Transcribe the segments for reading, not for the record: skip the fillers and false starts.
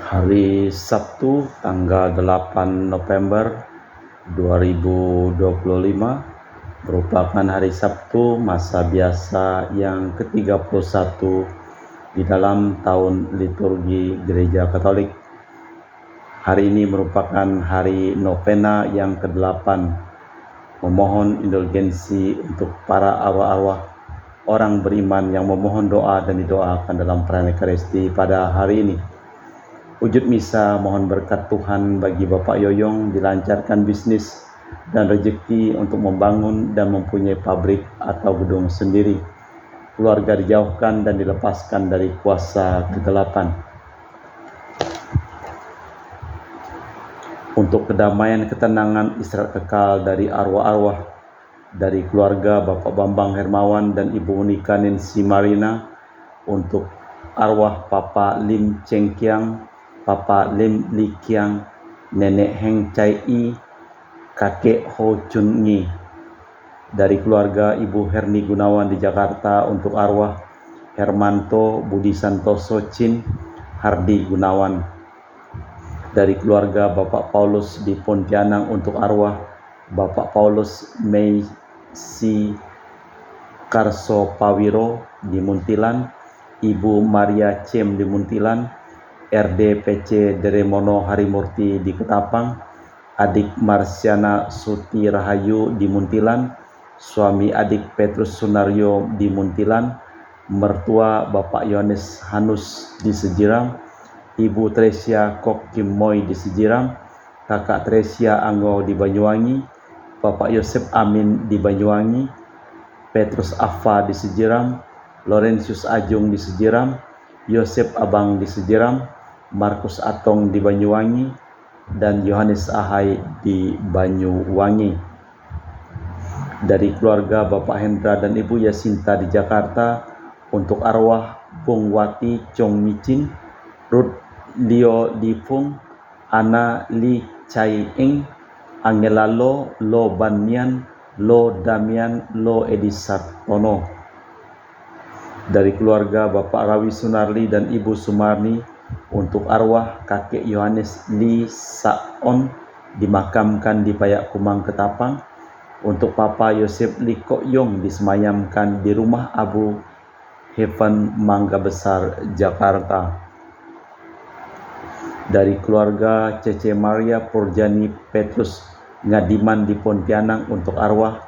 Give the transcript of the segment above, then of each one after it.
Hari Sabtu tanggal 8 November 2025 merupakan hari Sabtu masa biasa yang ke-31 di dalam tahun liturgi Gereja Katolik. Hari ini merupakan hari novena yang ke-8, memohon indulgensi untuk para arwah-arwah orang beriman yang memohon doa dan didoakan dalam perayaan Ekaristi pada hari ini. Wujud misa mohon berkat Tuhan bagi Bapak Yoyong dilancarkan bisnis dan rezeki untuk membangun dan mempunyai pabrik atau gedung sendiri. Keluarga dijauhkan dan dilepaskan dari kuasa kegelapan. Untuk kedamaian ketenangan istirahat kekal dari arwah-arwah dari keluarga Bapak Bambang Hermawan dan Ibu Monika Nancy Marina, untuk arwah Papa Lim Cheng Kiang, Papa Lim Li Kiang, Nenek Heng Chai I, Kakek Ho Chun Ngi. Dari keluarga Ibu Herni Gunawan di Jakarta, untuk arwah Hermanto Budi Santoso Chin, Hardi Gunawan. Dari keluarga Bapak Paulus di Pontianak, untuk arwah Bapak Paulus Mei Si Karso Pawiro di Muntilan, Ibu Maria Cem di Muntilan, RDPC Deremono Harimurti di Ketapang, adik Marsiana Suti Rahayu di Muntilan, suami adik Petrus Sunaryo di Muntilan, mertua Bapak Yohanes Hanus di Sejiram, Ibu Tresia Kok Kim Moy di Sejiram, Kakak Tresia Anggo di Banyuwangi, Bapak Yosep Amin di Banyuwangi, Petrus Affa di Sejiram, Laurentius Ajung di Sejiram, Yosep Abang di Sejiram, Markus Atong di Banyuwangi, dan Yohanes Ahai di Banyuwangi. Dari keluarga Bapak Hendra dan Ibu Yasinta di Jakarta, untuk arwah Bung Wati Chong Micin, Ruth Leo Dipung, Ana Li Chai Ing, Angela Lo Banmian, Lo Damian, Lo Edi Sartono. Dari keluarga Bapak Rawi Sunarli dan Ibu Sumarni, untuk arwah Kakek Yohanes Li Saon dimakamkan di Payakumang Ketapang, untuk Papa Yosef Li Kok Yong disemayamkan di Rumah Abu Heaven Mangga Besar, Jakarta. Dari keluarga Cece Maria Purjani Petrus Ngadiman di Pontianak, untuk arwah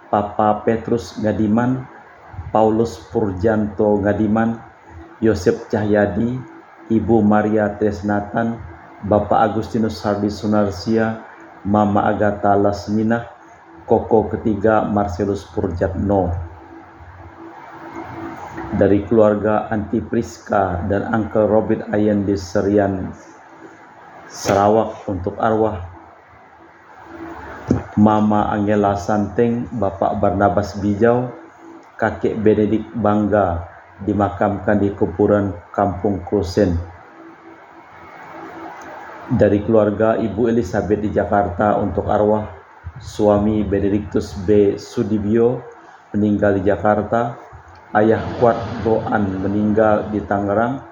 Papa Petrus Ngadiman, Paulus Purjanto Ngadiman, Yosep Cahyadi, Ibu Maria Tresnatan, Bapak Agustinus Hardi Sunarsia, Mama Agatha Lasmina, Koko ketiga Marcelus Purjatno. Dari keluarga Anti Priska dan Uncle Robert Ayen di Serian, Sarawak, untuk arwah Mama Angela Santeng, Bapak Barnabas Bijau, Kakek Benedik Bangga dimakamkan di kuburan Kampung Krusen. Dari keluarga Ibu Elizabeth di Jakarta, untuk arwah suami Benediktus B. Sudibyo meninggal di Jakarta, Ayah Kuat Doan meninggal di Tangerang,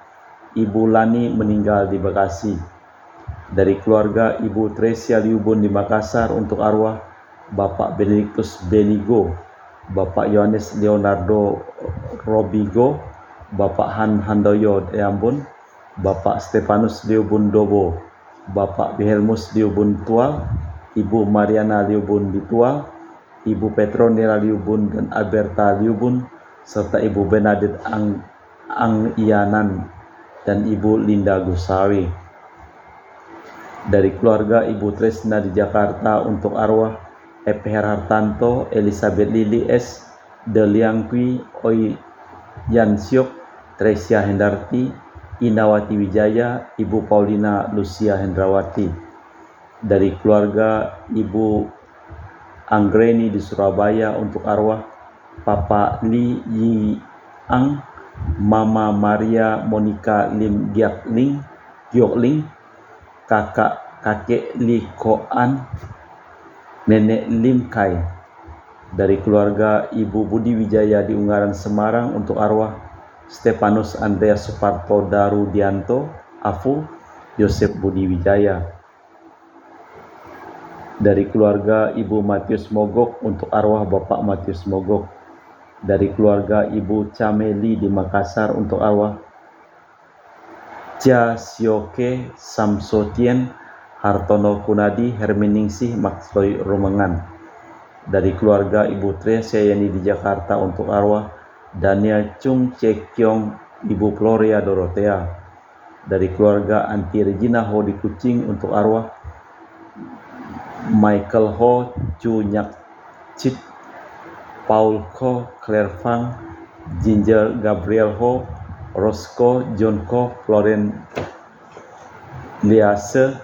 Ibu Lani meninggal di Bekasi. Dari keluarga Ibu Tresia Liubun di Makassar, untuk arwah Bapak Benediktus Benigo, Bapak Yohanes Leonardo Robigo, Bapak Han Handoyo Ambon, Bapak Stefanus Liubun Dobo, Bapak Wilhelmus Liubun Tual, Ibu Mariana Liubun di Tual, Ibu Petronella Liubun dan Alberta Liubun, serta Ibu Bernadette Ang-Iyanan dan Ibu Linda Gusawi. Dari keluarga Ibu Tresna di Jakarta, untuk arwah Epher Hartanto, Elizabeth Lili S. Deliangkwi, Oi Yansyok, Tresia Hendarti, Inawati Wijaya, Ibu Paulina Lucia Hendrawati. Dari keluarga Ibu Anggreni di Surabaya, untuk arwah Papa Li Yi Ang, Mama Maria Monica Lim Giokling, Kakek Li Koan, Nenek Lim Kai. Dari keluarga Ibu Budi Wijaya di Ungaran, Semarang, untuk arwah Stefanus Andreas Suparto Darudianto, Afu, Yosef Budi Wijaya. Dari keluarga Ibu Matius Mogok untuk arwah Bapak Matius Mogok. Dari keluarga Ibu Cameli di Makassar untuk arwah Cia Sioke Samsotien Hartono Kunadi Herminingsih Maksoi Rumengan. Dari keluarga Ibu Tresia Yani di Jakarta untuk arwah Daniel Chung Cekyong Ibu Gloria Dorothea. Dari keluarga Anti Regina Ho di Kucing untuk arwah Michael Ho Chu Nyak Chit, Paul Ko Claire Fang, Ginger Gabriel Ho, Roscoe John Ko, Florence Liase,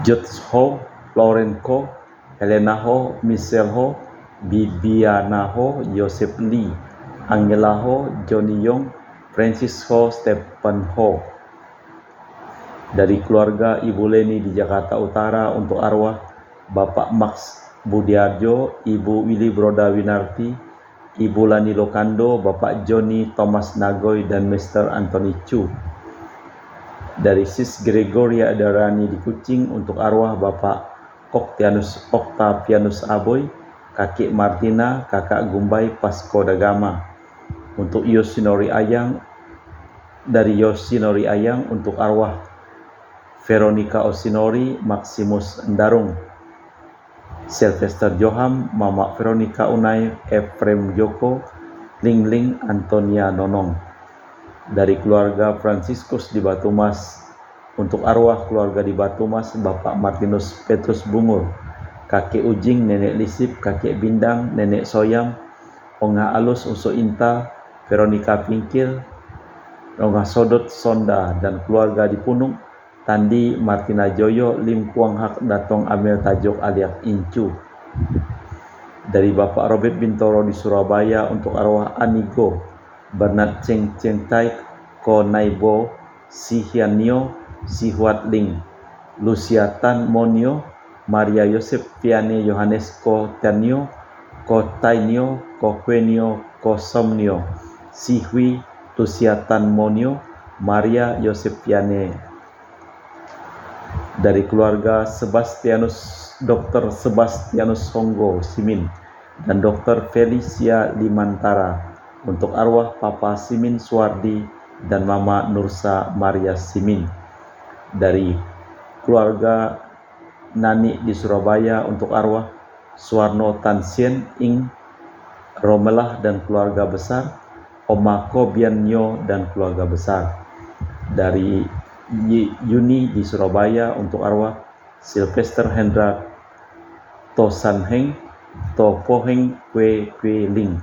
Jut Ho, Lauren Ko, Helena Ho, Michelle Ho, Bibiana Ho, Joseph Lee, Angela Ho, Johnny Yong, Francis Ho, Stephen Ho. Dari keluarga Ibu Leni di Jakarta Utara untuk arwah Bapak Max Budiarjo, Ibu Willy Broda Winarti, Ibu Lani Lokando, Bapak Johnny Thomas Nagoy, dan Mr. Anthony Chu. Dari Sis Gregoria Adarani di Kucing untuk arwah Bapak Octavianus Aboy, Kakek Martina, Kakak Gumbai Pasko Dagama. Untuk Yosinori Ayang, dari Yosinori Ayang untuk arwah Veronica Osinori, Maximus Ndarung, Sylvester Joham, Mama Veronica Unai, Efrem Joko, Ling Ling Antonia Nonong. Dari keluarga Franciscus di Batumas untuk arwah keluarga di Batumas Bapak Martinus Petrus Bungur, Kakek Ujing, Nenek Lisip, Kakek Bindang, Nenek Soyam, Onga Alus Uso Inta, Veronica Pingkil, Onga Sodot Sonda, dan keluarga di Punung Tandi Martina Joyo, Lim Kuang Hak, Datong Amel Tajok alias Incu. Dari Bapak Robert Bintoro di Surabaya untuk arwah Anigo, Bernard Cheng Cheng Tai, Ko Naibo, Si Hianio, Si Huat Ling, Lucia Tan Monio, Maria Yosef Piane Yohanes Ko Tanio, Ko Tainio, Ko Kwenio, Ko Somnio, Si Hui, Lucia Tan Monio, Maria Yosef Piane. Dari keluarga Dr. Sebastianus Honggo Simin dan Dr. Felicia Limantara untuk arwah Papa Simin Suwardi dan Mama Nursa Maria Simin. Dari keluarga Nani di Surabaya untuk arwah Suwarno Tansien Ing Romelah dan keluarga besar, Oma Kobianyo dan keluarga besar. Dari Yuni di Surabaya untuk arwah Sylvester Hendra Tosan Heng, To Poheng Kwe Kwe Ling.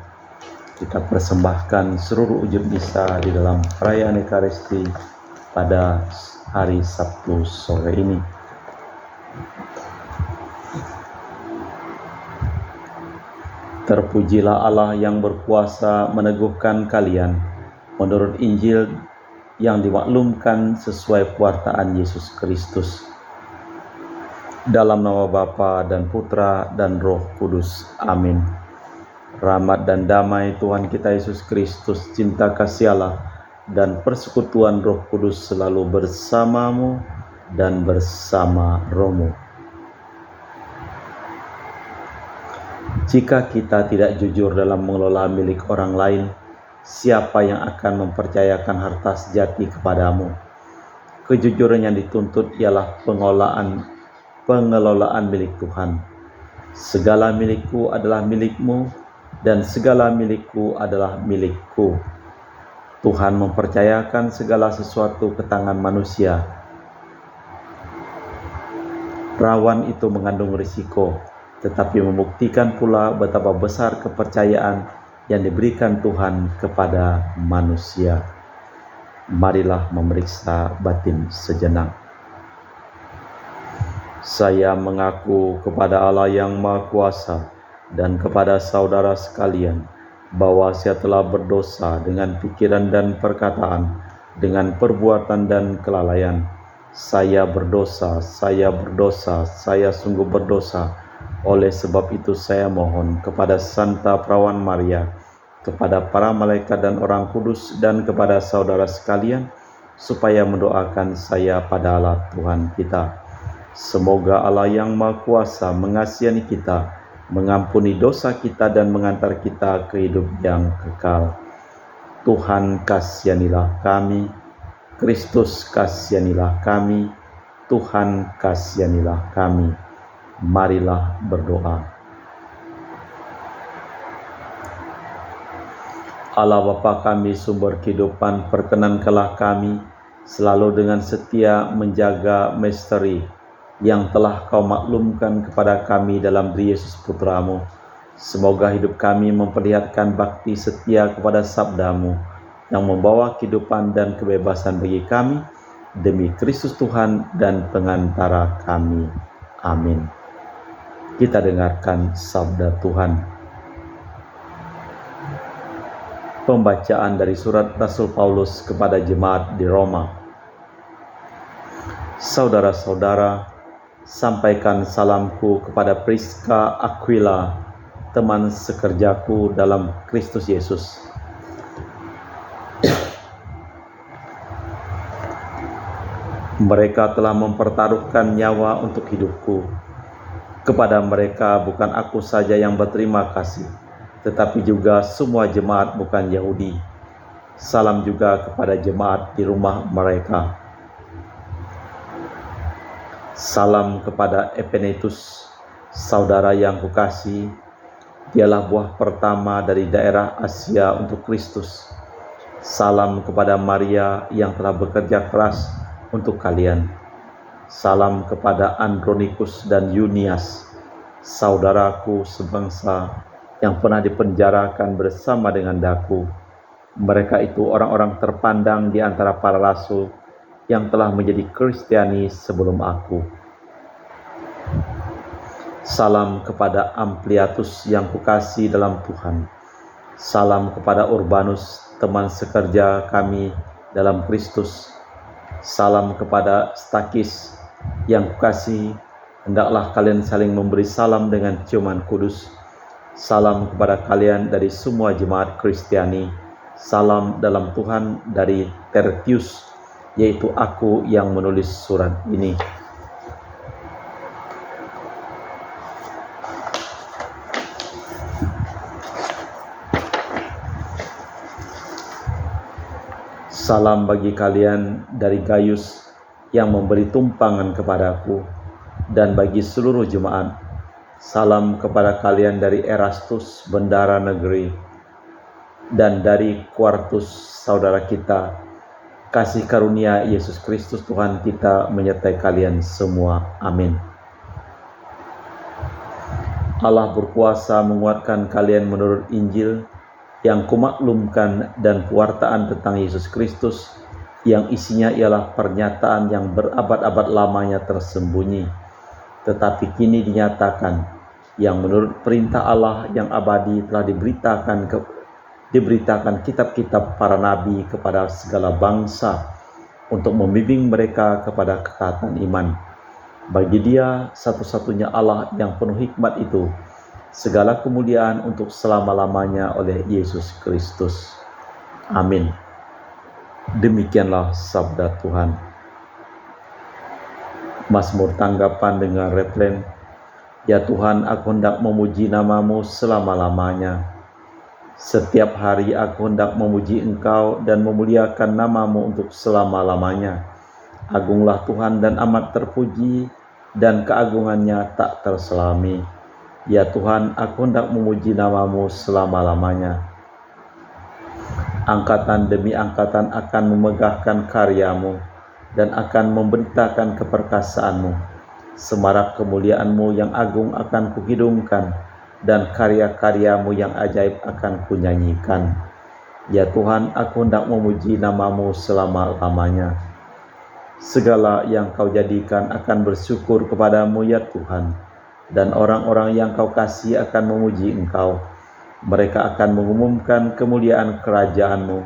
Kita persembahkan seluruh ujub misa di dalam perayaan Ekaristi pada hari Sabtu sore ini. Terpujilah Allah yang berkuasa meneguhkan kalian menurut Injil yang dimaklumkan sesuai pewartaan Yesus Kristus. Dalam nama Bapa dan Putra dan Roh Kudus. Amin. Rahmat dan damai Tuhan kita Yesus Kristus, cinta kasih Allah, dan persekutuan Roh Kudus selalu bersamamu dan bersama rohmu. Jika kita tidak jujur dalam mengelola milik orang lain, siapa yang akan mempercayakan harta sejati kepadamu? Kejujuran yang dituntut ialah pengelolaan milik Tuhan. Segala milikku adalah milikmu, dan segala milikku adalah milikku. Tuhan mempercayakan segala sesuatu ke tangan manusia. Rawan itu mengandung risiko, tetapi membuktikan pula betapa besar kepercayaan yang diberikan Tuhan kepada manusia. Marilah memeriksa batin sejenak. Saya mengaku kepada Allah yang Maha Kuasa dan kepada saudara sekalian bahwa saya telah berdosa dengan pikiran dan perkataan, dengan perbuatan dan kelalaian. Saya berdosa, saya sungguh berdosa. Oleh sebab itu saya mohon kepada Santa Perawan Maria, kepada para malaikat dan orang kudus, dan kepada saudara sekalian, supaya mendoakan saya pada Allah Tuhan kita. Semoga Allah yang Maha Kuasa mengasihi kita, mengampuni dosa kita dan mengantar kita ke hidup yang kekal. Tuhan kasihanilah kami, Kristus kasihanilah kami, Tuhan kasihanilah kami. Marilah berdoa. Allah Bapa kami sumber kehidupan, perkenankanlah kami selalu dengan setia menjaga misteri yang telah Kau maklumkan kepada kami dalam diri Yesus Putra-Mu. Semoga hidup kami memperlihatkan bakti setia kepada sabda-Mu yang membawa kehidupan dan kebebasan bagi kami, demi Kristus Tuhan dan pengantara kami. Amin. Kita dengarkan sabda Tuhan. Pembacaan dari surat Rasul Paulus kepada jemaat di Roma. Saudara-saudara, sampaikan salamku kepada Priska Aquila, teman sekerjaku dalam Kristus Yesus. Mereka telah mempertaruhkan nyawa untuk hidupku. Kepada mereka bukan aku saja yang berterima kasih, tetapi juga semua jemaat bukan Yahudi. Salam juga kepada jemaat di rumah mereka. Salam kepada Epenetus, saudara yang kukasihi. Dialah buah pertama dari daerah Asia untuk Kristus. Salam kepada Maria yang telah bekerja keras untuk kalian. Salam kepada Andronikus dan Yunias, saudaraku sebangsa yang pernah dipenjarakan bersama dengan daku. Mereka itu orang-orang terpandang di antara para rasul yang telah menjadi Kristiani sebelum aku. Salam kepada Ampliatus yang kukasihi dalam Tuhan. Salam kepada Urbanus, teman sekerja kami dalam Kristus. Salam kepada Stakis yang kukasihi. Hendaklah kalian saling memberi salam dengan ciuman kudus. Salam kepada kalian dari semua jemaat Kristiani. Salam dalam Tuhan dari Tertius, yaitu aku yang menulis surat ini. Salam bagi kalian dari Gaius yang memberi tumpangan kepadaku, dan bagi seluruh jemaat. Salam kepada kalian dari Erastus, bendara negeri, dan dari Quartus, saudara kita. Kasih karunia Yesus Kristus Tuhan kita menyertai kalian semua. Amin. Allah berkuasa menguatkan kalian menurut Injil yang kumaklumkan dan pewartaan tentang Yesus Kristus, yang isinya ialah pernyataan yang berabad-abad lamanya tersembunyi, tetapi kini dinyatakan, yang menurut perintah Allah yang abadi telah diberitakan kitab-kitab para nabi kepada segala bangsa untuk membimbing mereka kepada ketaatan iman. Bagi Dia satu-satunya Allah yang penuh hikmat itu, segala kemuliaan untuk selama-lamanya oleh Yesus Kristus. Amin. Demikianlah sabda Tuhan. Mazmur tanggapan dengan refren, ya Tuhan, aku hendak memuji nama-Mu selama-lamanya. Setiap hari aku hendak memuji Engkau dan memuliakan nama-Mu untuk selama-lamanya. Agunglah Tuhan dan amat terpuji, dan keagungannya tak terselami. Ya Tuhan, aku hendak memuji nama-Mu selama-lamanya. Angkatan demi angkatan akan memegahkan karya-Mu dan akan memberitakan keperkasaan-Mu. Semarak kemuliaan-Mu yang agung akan kuhidungkan, dan karya-karya-Mu yang ajaib akan kunyanyikan. Ya Tuhan, aku hendak memuji nama-Mu selama-lamanya. Segala yang Kau jadikan akan bersyukur kepadamu, ya Tuhan, dan orang-orang yang Kau kasih akan memuji Engkau. Mereka akan mengumumkan kemuliaan kerajaan-Mu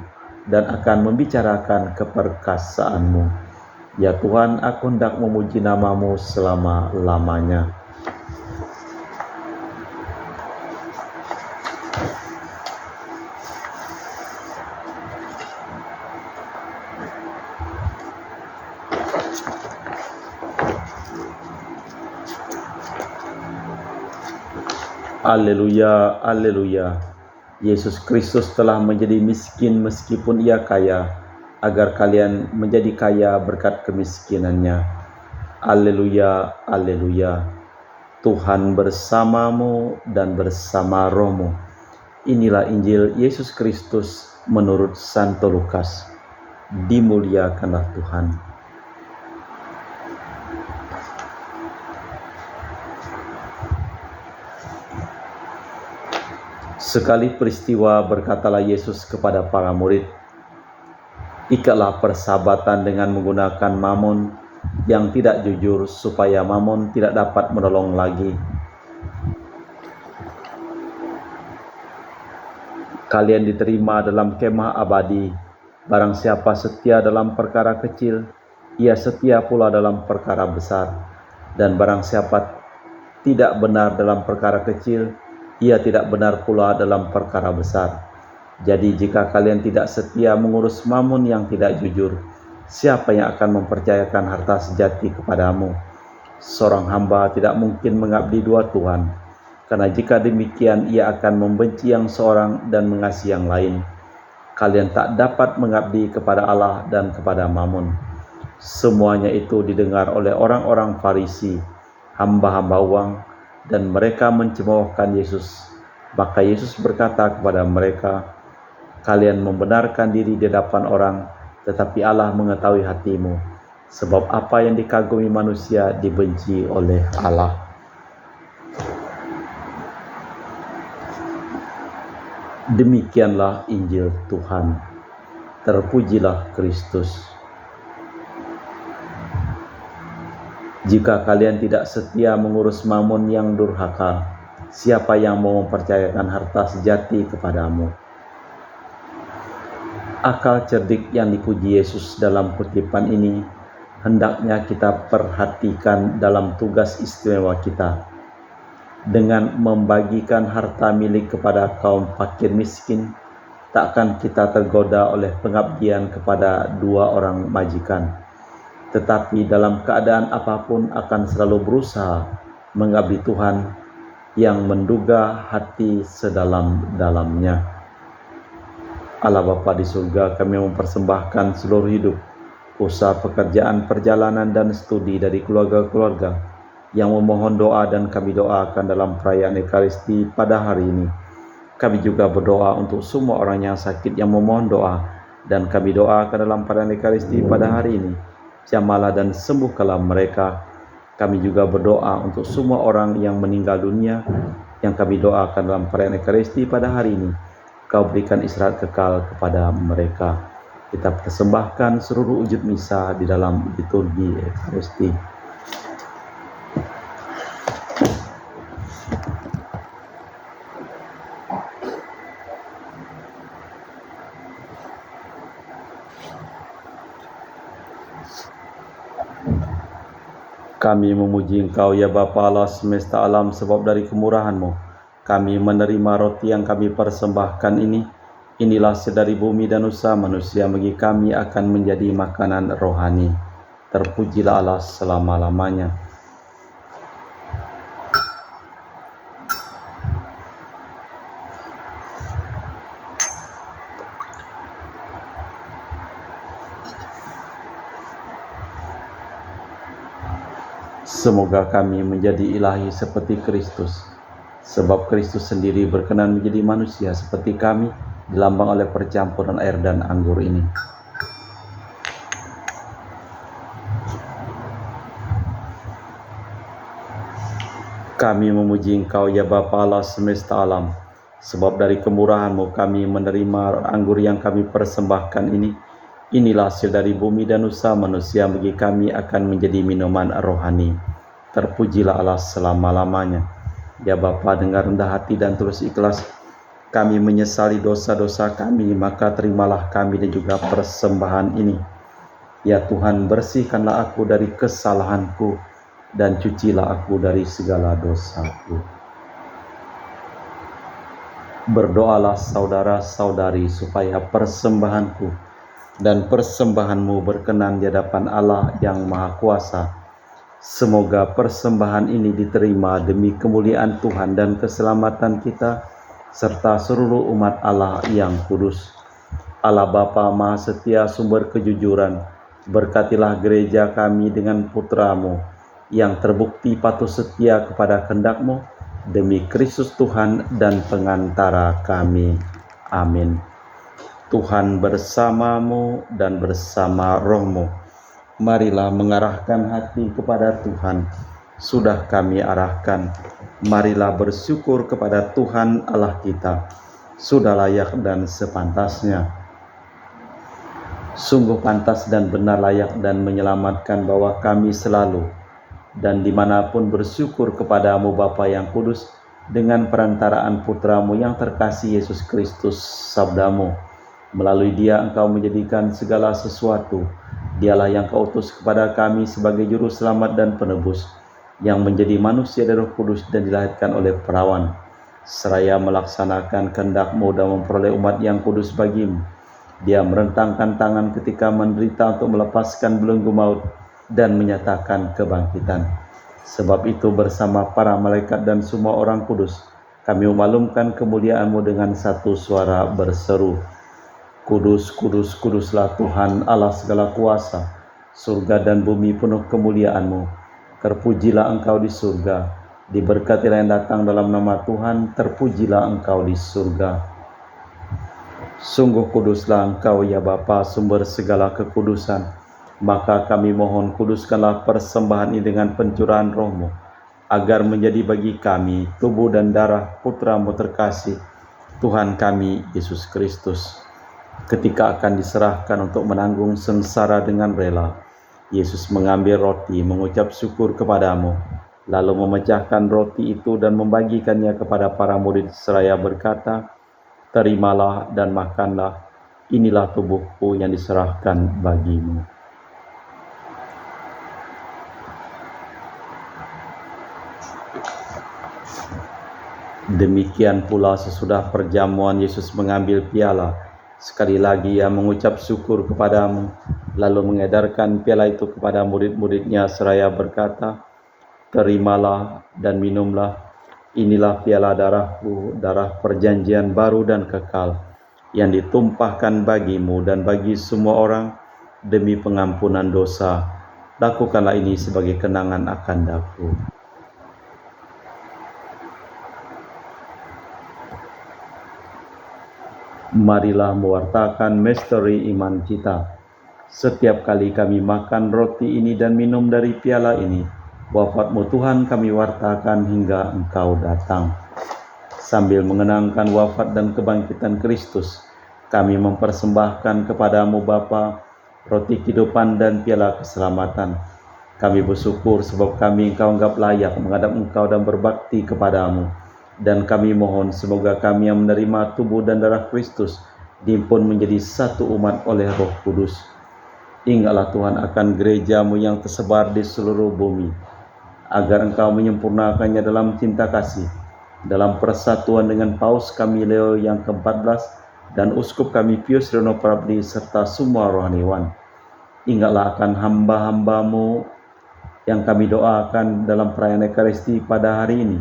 dan akan membicarakan keperkasaan-Mu. Ya Tuhan, aku hendak memuji nama-Mu selama-lamanya. Haleluya, haleluya. Yesus Kristus telah menjadi miskin meskipun ia kaya, agar kalian menjadi kaya berkat kemiskinannya. Haleluya, haleluya. Tuhan bersamamu dan bersama rohmu. Inilah Injil Yesus Kristus menurut Santo Lukas. Dimuliakanlah Tuhan. Sekali peristiwa berkatalah Yesus kepada para murid, "Ikatlah persahabatan dengan menggunakan Mammon yang tidak jujur, supaya Mammon tidak dapat menolong lagi. Kalian diterima dalam kemah abadi. Barang siapa setia dalam perkara kecil, ia setia pula dalam perkara besar. Dan barang siapa tidak benar dalam perkara kecil, ia tidak benar pula dalam perkara besar. Jadi jika kalian tidak setia mengurus Mammon yang tidak jujur, siapa yang akan mempercayakan harta sejati kepadamu? Seorang hamba tidak mungkin mengabdi dua tuhan, karena jika demikian ia akan membenci yang seorang dan mengasihi yang lain. Kalian tak dapat mengabdi kepada Allah dan kepada Mammon." Semuanya itu didengar oleh orang-orang Farisi, hamba-hamba uang, dan mereka mencemoohkan Yesus. Maka Yesus berkata kepada mereka, "Kalian membenarkan diri di hadapan orang, tetapi Allah mengetahui hatimu, sebab apa yang dikagumi manusia dibenci oleh Allah." Demikianlah Injil Tuhan. Terpujilah Kristus. Jika kalian tidak setia mengurus Mammon yang durhaka, siapa yang mau mempercayakan harta sejati kepadamu? Akal cerdik yang dipuji Yesus dalam kutipan ini hendaknya kita perhatikan dalam tugas istimewa kita. Dengan membagikan harta milik kepada kaum fakir miskin, takkan kita tergoda oleh pengabdian kepada dua orang majikan, tetapi dalam keadaan apapun akan selalu berusaha mengabdi Tuhan yang menduga hati sedalam-dalamnya. Allah Bapa di surga, kami mempersembahkan seluruh hidup, usaha, pekerjaan, perjalanan, dan studi dari keluarga-keluarga yang memohon doa dan kami doakan dalam perayaan Ekaristi pada hari ini. Kami juga berdoa untuk semua orang yang sakit yang memohon doa, dan kami doakan dalam perayaan Ekaristi pada hari ini. Jamalah dan sembuhkanlah mereka. Kami juga berdoa untuk semua orang yang meninggal dunia, yang kami doakan dalam perayaan Ekaristi pada hari ini. Kau berikan istirahat kekal kepada mereka. Kita persembahkan seluruh wujud misa di dalam liturgi Ekaristi. Kami memuji Engkau ya Bapa Allah semesta alam, sebab dari kemurahan-Mu kami menerima roti yang kami persembahkan ini. Inilah sedari bumi dan usaha manusia bagi kami akan menjadi makanan rohani. Terpujilah Allah selama-lamanya. Semoga kami menjadi ilahi seperti Kristus, sebab Kristus sendiri berkenan menjadi manusia seperti kami, dilambang oleh percampuran air dan anggur ini. Kami memuji Engkau ya Bapa Allah semesta alam, sebab dari kemurahan-Mu kami menerima anggur yang kami persembahkan ini. Inilah hasil dari bumi dan usaha manusia bagi kami akan menjadi minuman rohani. Terpujilah Allah selama-lamanya. Ya Bapa, dengar rendah hati dan tulus ikhlas kami menyesali dosa-dosa kami, maka terimalah kami dan juga persembahan ini. Ya Tuhan, bersihkanlah aku dari kesalahanku dan cucilah aku dari segala dosaku. Berdoalah saudara-saudari supaya persembahanku dan persembahan-Mu berkenan di hadapan Allah yang Maha Kuasa. Semoga persembahan ini diterima demi kemuliaan Tuhan dan keselamatan kita, serta seluruh umat Allah yang kudus. Allah Bapa Maha Setia, sumber kejujuran, berkatilah gereja kami dengan putra-Mu, yang terbukti patuh setia kepada kehendak-Mu, demi Kristus Tuhan dan pengantara kami. Amin. Tuhan bersamamu dan bersama rohmu. Marilah mengarahkan hati kepada Tuhan. Sudah kami arahkan. Marilah bersyukur kepada Tuhan Allah kita. Sudah layak dan sepantasnya. Sungguh pantas dan benar, layak dan menyelamatkan bahwa kami selalu dan dimanapun bersyukur kepadamu Bapa yang kudus, dengan perantaraan putramu yang terkasih Yesus Kristus, sabdamu. Melalui dia engkau menjadikan segala sesuatu. Dialah yang kau utus kepada kami sebagai juru selamat dan penebus, yang menjadi manusia dari Roh Kudus dan dilahirkan oleh perawan, seraya melaksanakan kehendak-Mu dan memperoleh umat yang kudus bagimu. Dia merentangkan tangan ketika menderita untuk melepaskan belenggu maut dan menyatakan kebangkitan. Sebab itu bersama para malaikat dan semua orang kudus, kami memalumkan kemuliaan-Mu dengan satu suara berseru, Kudus, kudus, kuduslah Tuhan Allah segala kuasa. Surga dan bumi penuh kemuliaan-Mu. Terpujilah Engkau di surga. Diberkatilah yang datang dalam nama Tuhan. Terpujilah Engkau di surga. Sungguh kuduslah Engkau ya Bapa, sumber segala kekudusan. Maka kami mohon, kuduskanlah persembahan ini dengan pencurahan Roh-Mu, agar menjadi bagi kami tubuh dan darah Putra-Mu terkasih, Tuhan kami Yesus Kristus. Ketika akan diserahkan untuk menanggung sengsara dengan rela, Yesus mengambil roti, mengucap syukur kepadamu, lalu memecahkan roti itu dan membagikannya kepada para murid seraya berkata, terimalah dan makanlah, inilah tubuhku yang diserahkan bagimu. Demikian pula sesudah perjamuan Yesus mengambil piala. Sekali lagi ia mengucap syukur kepadamu, lalu mengedarkan piala itu kepada murid-muridnya seraya berkata, terimalah dan minumlah, inilah piala darahku, darah perjanjian baru dan kekal, yang ditumpahkan bagimu dan bagi semua orang demi pengampunan dosa. Lakukanlah ini sebagai kenangan akan aku. Marilah mewartakan misteri iman kita. Setiap kali kami makan roti ini dan minum dari piala ini, wafat-Mu Tuhan kami wartakan hingga Engkau datang. Sambil mengenangkan wafat dan kebangkitan Kristus, kami mempersembahkan kepadamu Bapa, roti kehidupan dan piala keselamatan. Kami bersyukur sebab kami Engkau anggap layak menghadap Engkau dan berbakti kepadamu. Dan kami mohon semoga kami yang menerima tubuh dan darah Kristus dihimpun menjadi satu umat oleh Roh Kudus. Ingatlah Tuhan akan gereja-Mu yang tersebar di seluruh bumi, agar Engkau menyempurnakannya dalam cinta kasih, dalam persatuan dengan Paus kami Leo yang ke-14 dan Uskup kami Pius Reno Prabdi serta semua rohaniwan. Ingatlah akan hamba-hamba-Mu yang kami doakan dalam perayaan Ekaristi pada hari ini,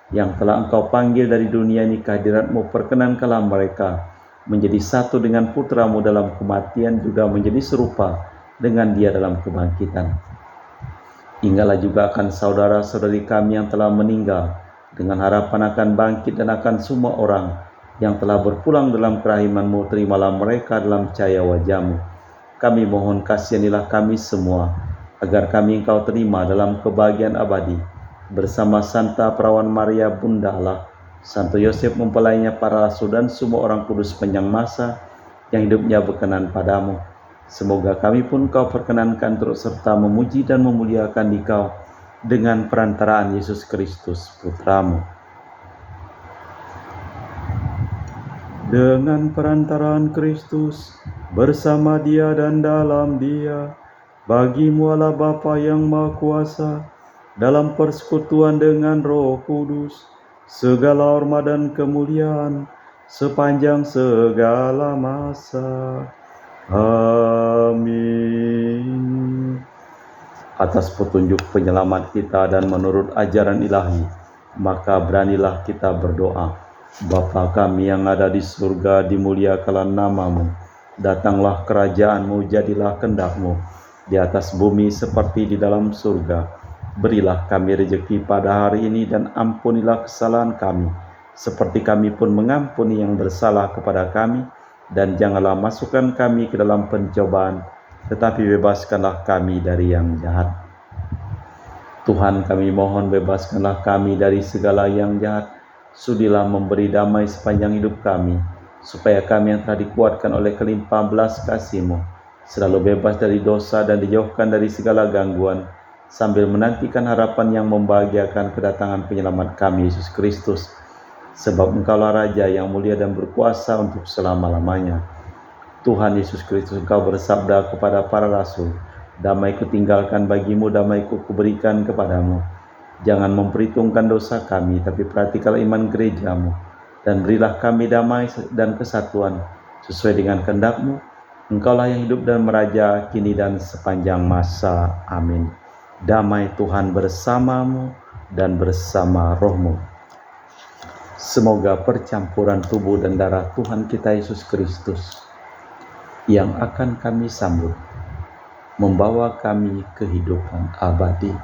yang telah Engkau panggil dari dunia ini ke hadirat-Mu. Perkenankanlah mereka menjadi satu dengan Putra-Mu dalam kematian, juga menjadi serupa dengan Dia dalam kebangkitan. Ingatlah juga akan saudara-saudari kami yang telah meninggal, dengan harapan akan bangkit, dan akan semua orang yang telah berpulang dalam kerahiman-Mu. Terimalah mereka dalam cahaya wajah-Mu. Kami mohon kasihanilah kami semua, agar kami Engkau terima dalam kebahagiaan abadi, bersama Santa Perawan Maria Bunda Allah, Santo Yosef mempelainya, para rasul dan semua orang kudus panjang masa yang hidupnya berkenan padamu. Semoga kami pun Kau perkenankan turut serta memuji dan memuliakan Dikau dengan perantaraan Yesus Kristus Putra-Mu. Dengan perantaraan Kristus, bersama Dia dan dalam Dia, bagi-Mu Allah Bapa yang Maha Kuasa, dalam persekutuan dengan Roh Kudus, segala hormat dan kemuliaan sepanjang segala masa. Amin. Atas petunjuk penyelamat kita dan menurut ajaran ilahi, maka beranilah kita berdoa. Bapa kami yang ada di surga, dimuliakanlah namamu. Datanglah kerajaan-Mu, jadilah kehendak-Mu di atas bumi seperti di dalam surga. Berilah kami rezeki pada hari ini dan ampunilah kesalahan kami, seperti kami pun mengampuni yang bersalah kepada kami. Dan janganlah masukkan kami ke dalam pencobaan, tetapi bebaskanlah kami dari yang jahat. Tuhan, kami mohon bebaskanlah kami dari segala yang jahat. Sudilah memberi damai sepanjang hidup kami, supaya kami yang telah dikuatkan oleh kelimpahan belas kasih-Mu selalu bebas dari dosa dan dijauhkan dari segala gangguan, sambil menantikan harapan yang membahagiakan kedatangan penyelamat kami, Yesus Kristus. Sebab Engkaulah Raja yang mulia dan berkuasa untuk selama-lamanya. Tuhan Yesus Kristus, Engkau bersabda kepada para rasul, damai-Ku tinggalkan bagimu, damai-Ku kuberikan kepadamu. Jangan memperhitungkan dosa kami, tapi perhatikanlah iman gereja-Mu, dan berilah kami damai dan kesatuan sesuai dengan kehendak-Mu. Engkaulah yang hidup dan meraja kini dan sepanjang masa. Amin. Damai Tuhan bersamamu dan bersama rohmu. Semoga percampuran tubuh dan darah Tuhan kita Yesus Kristus yang akan kami sambut membawa kami kehidupan abadi.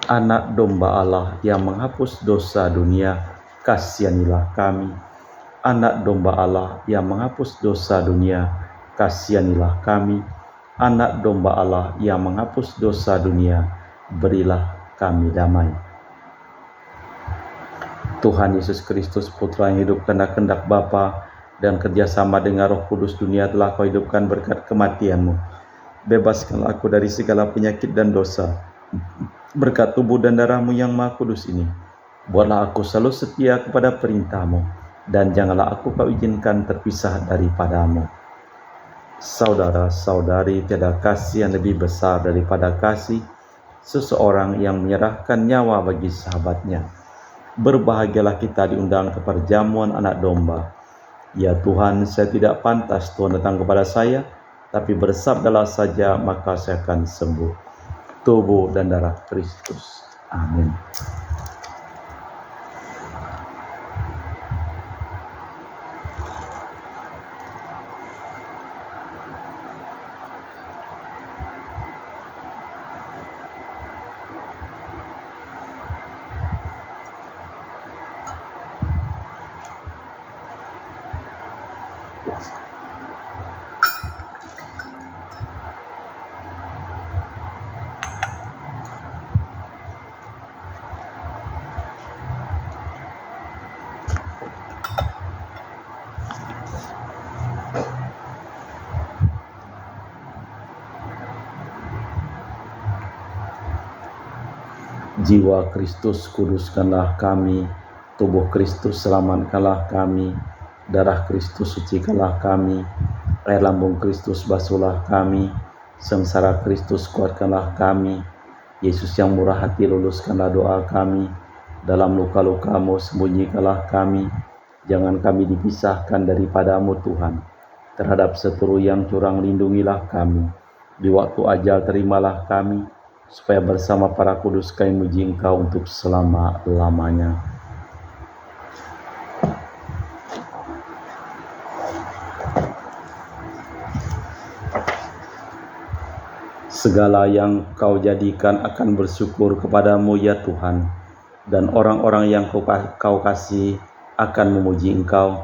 Anak domba Allah yang menghapus dosa dunia, kasihanilah kami. Anak domba Allah yang menghapus dosa dunia, kasihanilah kami. Anak domba Allah yang menghapus dosa dunia, berilah kami damai. Tuhan Yesus Kristus, Putra yang hidup karena kehendak Bapa dan kerjasama dengan Roh Kudus, dunia telah Kau hidupkan berkat kematian-Mu. Bebaskanlah aku dari segala penyakit dan dosa, berkat tubuh dan darah-Mu yang Maha Kudus ini. Buatlah aku selalu setia kepada perintah-Mu, dan janganlah aku Kau izinkan terpisah daripada-Mu. Saudara-saudari, tiada kasih yang lebih besar daripada kasih seseorang yang menyerahkan nyawa bagi sahabatnya. Berbahagialah kita diundang ke perjamuan anak domba. Ya Tuhan, saya tidak pantas Tuhan datang kepada saya, tapi bersabdalah saja maka saya akan sembuh. Tubuh dan darah Kristus. Amin. Jiwa Kristus kuduskanlah kami, tubuh Kristus selamatkanlah kami, darah Kristus sucikanlah kami, air lambung Kristus basuhlah kami, sengsara Kristus kuatkanlah kami, Yesus yang murah hati luluskanlah doa kami, dalam luka-luka-Mu sembunyikanlah kami, jangan kami dipisahkan daripada-Mu Tuhan, terhadap seteru yang curang lindungilah kami, di waktu ajal terimalah kami, supaya bersama para kudus kami muji Engkau untuk selama-lamanya. Segala yang Kau jadikan akan bersyukur kepadamu ya Tuhan, dan orang-orang yang Kau kasih akan memuji Engkau.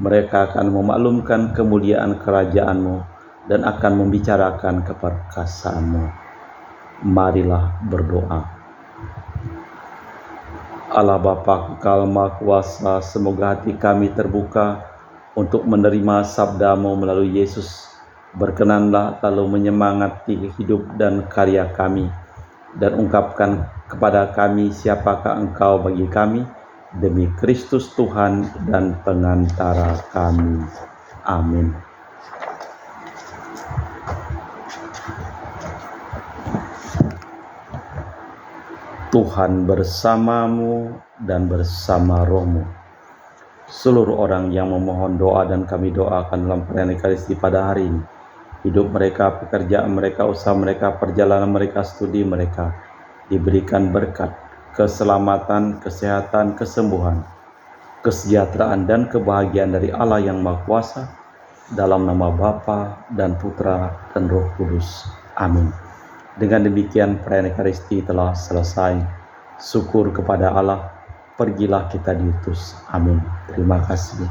Mereka akan memaklumkan kemuliaan kerajaan-Mu dan akan membicarakan keperkasaan-Mu. Marilah berdoa. Allah Bapa Kekal Maha Kuasa, semoga hati kami terbuka untuk menerima sabda-Mu melalui Yesus. Berkenanlah lalu menyemangati hidup dan karya kami, dan ungkapkan kepada kami siapakah Engkau bagi kami, demi Kristus Tuhan dan pengantara kami. Amin. Tuhan bersamamu dan bersama rohmu. seluruh orang yang memohon doa dan kami doakan dalam perayaan Ekaristi pada hari ini. Hidup mereka, pekerjaan mereka, usaha mereka, perjalanan mereka, studi mereka diberikan berkat, keselamatan, kesehatan, kesembuhan, kesejahteraan dan kebahagiaan dari Allah yang Maha Kuasa, dalam nama Bapa dan Putra dan Roh Kudus. Amin. Dengan demikian perayaan Ekaristi telah selesai. Syukur kepada Allah, pergilah kita diutus. Amin. Terima kasih.